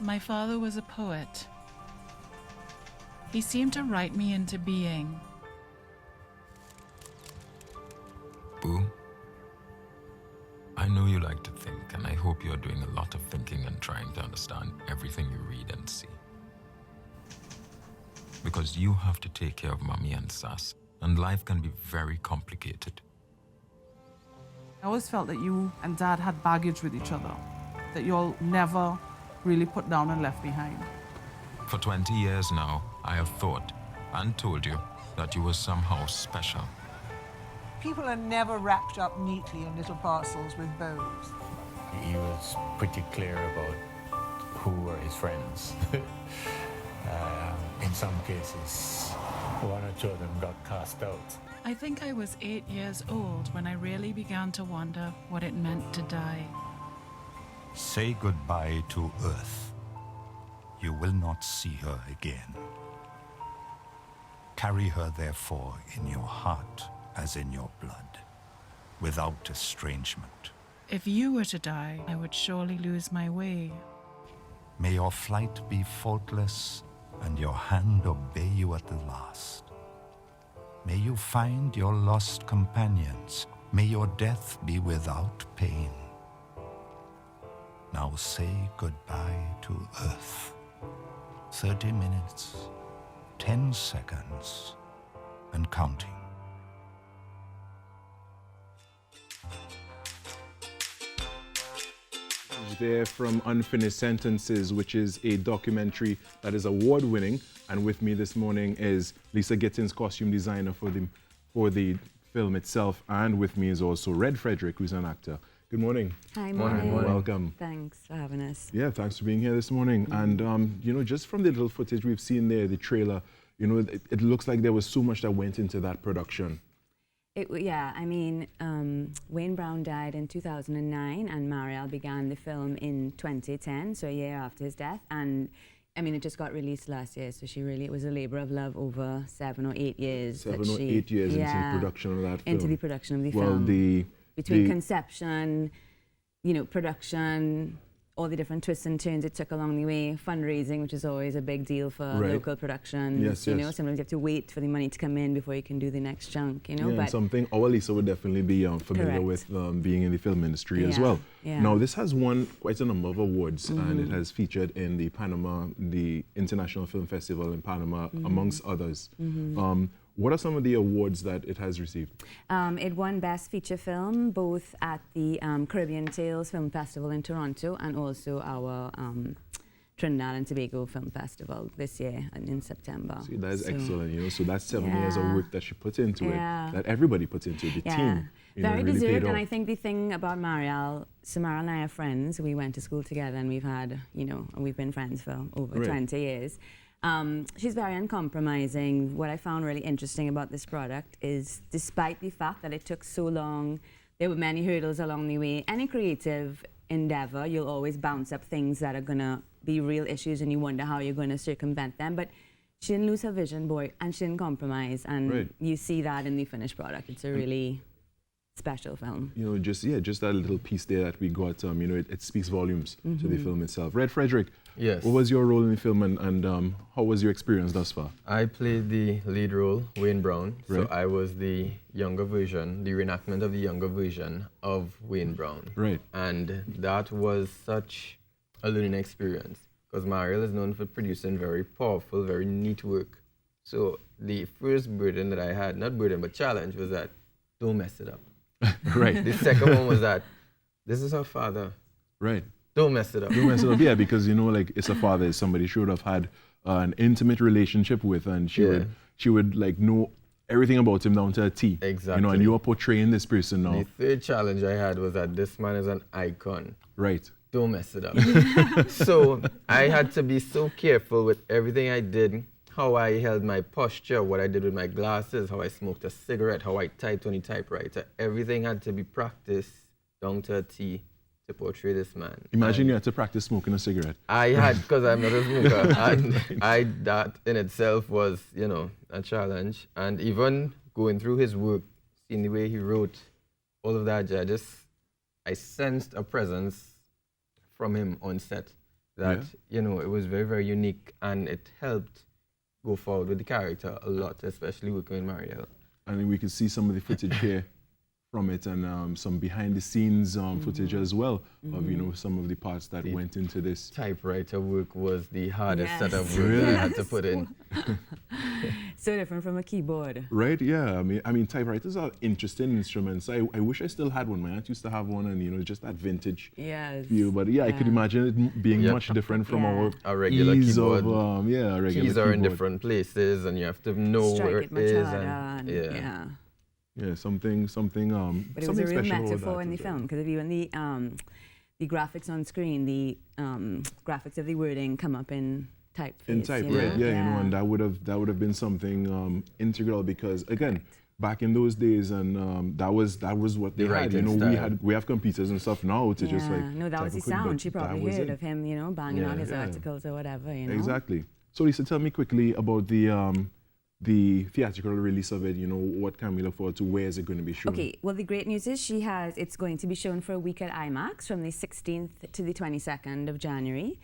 My father was a poet. He seemed to write me into being. Boo, I know you like to think, and I hope you're doing a lot of thinking and trying to understand everything you read and see. Because you have to take care of Mommy and Sass, and life can be very complicated. I always felt that you and Dad had baggage with each other, that you all never really put down and left behind. For 20 years now, I have thought and told you that you were somehow special. People are never wrapped up neatly in little parcels with bows. He was pretty clear about who were his friends. In some cases, one or two of them got cast out. I think I was 8 years old when I really began to wonder what it meant to die. Say goodbye to Earth. You will not see her again. Carry her, therefore, in your heart as in your blood, without estrangement. If you were to die, I would surely lose my way. May your flight be faultless and your hand obey you at the last. May you find your lost companions. May your death be without pain. Now say goodbye to Earth. 30 minutes, 10 seconds, and counting. There from Unfinished Sentences, which is a documentary that is award-winning. And with me this morning is Lisa Gittens, costume designer for the film itself. And with me is also Red Frederick, who's an actor. Good morning. Hi, morning. Welcome. Thanks for having us. Yeah, thanks for being here this morning. And, you know, just from the little footage we've seen there, the trailer, you know, it looks like there was so much that went into that production. Yeah, I mean, Wayne Brown died in 2009 and Mariel began the film in 2010, so a year after his death. And I mean, it just got released last year, so it was a labor of love over 7 or 8 years. 7 or 8 years into the production of that film. Into the production of the film. Between conception, you know, production, all the different twists and turns it took along the way, fundraising, which is always a big deal for local productions. Yes, you know, sometimes you have to wait for the money to come in before you can do the next chunk, you know. Yeah, but and something our Lisa would definitely be familiar with being in the film industry as well. Yeah. Now, this has won quite a number of awards, and it has featured in the International Film Festival in Panama, amongst others. What are some of the awards that it has received? It won Best Feature Film, both at the Caribbean Tales Film Festival in Toronto and also our Trinidad and Tobago Film Festival this year in September. See, that is excellent, you know, so that's 7 years of work that she put into it, that everybody puts into it, the team. You Very know, really deserved, paid and off. I think the thing about Mariel, so Mariel and I are friends, we went to school together and we've had, you know, we've been friends for over 20 years. She's very uncompromising. What I found really interesting about this product is, despite the fact that it took so long, there were many hurdles along the way. Any creative endeavor, you'll always bounce up things that are going to be real issues and you wonder how you're going to circumvent them. But she didn't lose her vision, boy, and she didn't compromise. And you see that in the finished product. It's a really special film. You know, just that little piece there that we got, you know, it speaks volumes to the film itself. Red Frederick, yes. What was your role in the film, and how was your experience thus far? I played the lead role, Wayne Brown. Right. So I was the younger version, the reenactment of the younger version of Wayne Brown. Right. And that was such a learning experience, because Mariel is known for producing very powerful, very neat work. So the first burden that I had, not burden, but challenge, was that don't mess it up. Right. The second one was that this is her father. Right. Don't mess it up. Don't mess it up, yeah, because, you know, like, it's a father, is somebody she would have had an intimate relationship with, and she would like know everything about him down to a T. Exactly. You know, and you are portraying this person now. The third challenge I had was that this man is an icon. Right. Don't mess it up. So I had to be so careful with everything I did, how I held my posture, what I did with my glasses, how I smoked a cigarette, how I typed on the typewriter. Everything had to be practiced down to a T to portray this man. Imagine you had to practice smoking a cigarette. I had, because I'm not a smoker. And that in itself was, you know, a challenge. And even going through his work, seeing the way he wrote, all of that, I sensed a presence from him on set that, you know, it was very, very unique, and it helped go forward with the character a lot, especially working with Mariel. And we could see some of the footage here from it, and some behind the scenes footage as well of, you know, some of the parts that went into this. Typewriter work was the hardest set of work that I had to put in. So different from a keyboard. Right, yeah. I mean, typewriters are interesting instruments. I wish I still had one. My aunt used to have one, and, you know, just that vintage feel. But yeah, I could imagine it being much different from our regular ease keyboard. Of, a regular keys are in keyboard. different places, and you have to know Strike where it it much is. harder, Yeah, something. But it was a real metaphor in the film, because if you in the graphics on screen, the graphics of the wording come up in typeface. In type, you know? right? Yeah, you know, and that would have been something integral, because again, back in those days, and that was what they had. You know, we have computers and stuff now to just like. No, that was the sound. She probably heard of him, you know, banging out his articles or whatever. You know. Exactly. So Lisa, tell me quickly about the theatrical release of it. You know, what can we look forward to? Where is it going to be shown? Okay, well, the great news is it's going to be shown for a week at IMAX from the 16th to the 22nd of January.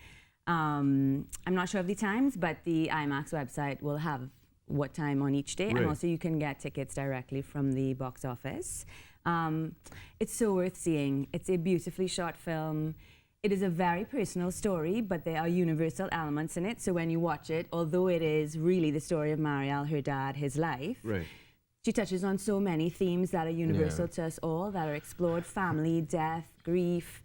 I'm not sure of the times, but the IMAX website will have what time on each day, and also you can get tickets directly from the box office. It's so worth seeing. It's a beautifully shot film. It is a very personal story, but there are universal elements in it. So when you watch it, although it is really the story of Mariel, her dad, his life, she touches on so many themes that are universal to us all, that are explored: family, death, grief,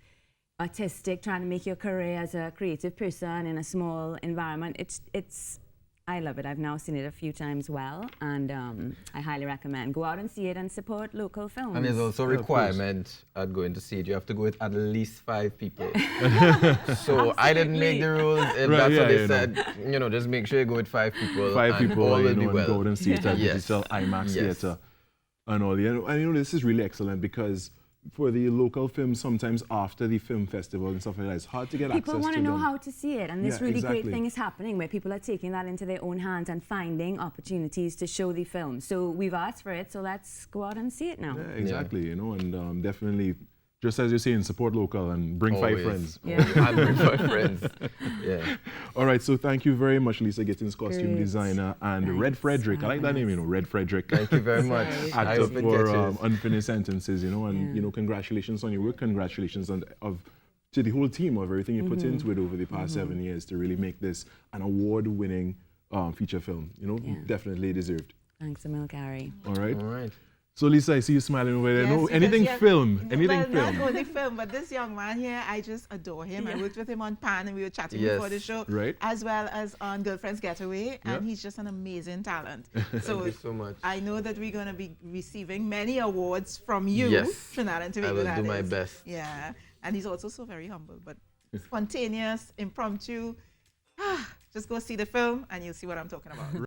artistic, trying to make your career as a creative person in a small environment. I love it. I've now seen it a few times and I highly recommend. Go out and see it and support local films. And there's also a requirement at going to see it. You have to go with at least 5 people. So I didn't make the rules. If that's what they said, you know, just make sure you go with 5 people. 5 people, all you will know, be well. and go out and see it at digital IMAX theater and all. And you know, this is really excellent, because for the local films, sometimes after the film festival and stuff like that, it's hard to get access to them. People want to know how to see it, and this really great thing is happening where people are taking that into their own hands and finding opportunities to show the film. So we've asked for it, so let's go out and see it now. Yeah, exactly, you know, and definitely, just as you're saying, support local and bring 5 friends. And bring 5 friends. All right, so thank you very much, Lisa Gittens, costume designer, and Red Frederick. I like that name, you know, Red Frederick. Thank you very much. Actor for Unfinished Sentences, you know, and you know, congratulations on your work. Congratulations to the whole team of everything you put into it over the past 7 years to really make this an award-winning feature film. You know, definitely deserved. Thanks, Emil Carey. All right. All right. So Lisa, I see you smiling over there. Yes, No, anything film, not only film, but this young man here, I just adore him. I worked with him on Pan, and we were chatting before the show, as well as on Girlfriend's Getaway, and he's just an amazing talent. So, thank you so much. I know that we're going to be receiving many awards from you, Trinidad and Tobago. I will do my best. Yeah, and he's also so very humble, but spontaneous, impromptu. Just go see the film, and you'll see what I'm talking about.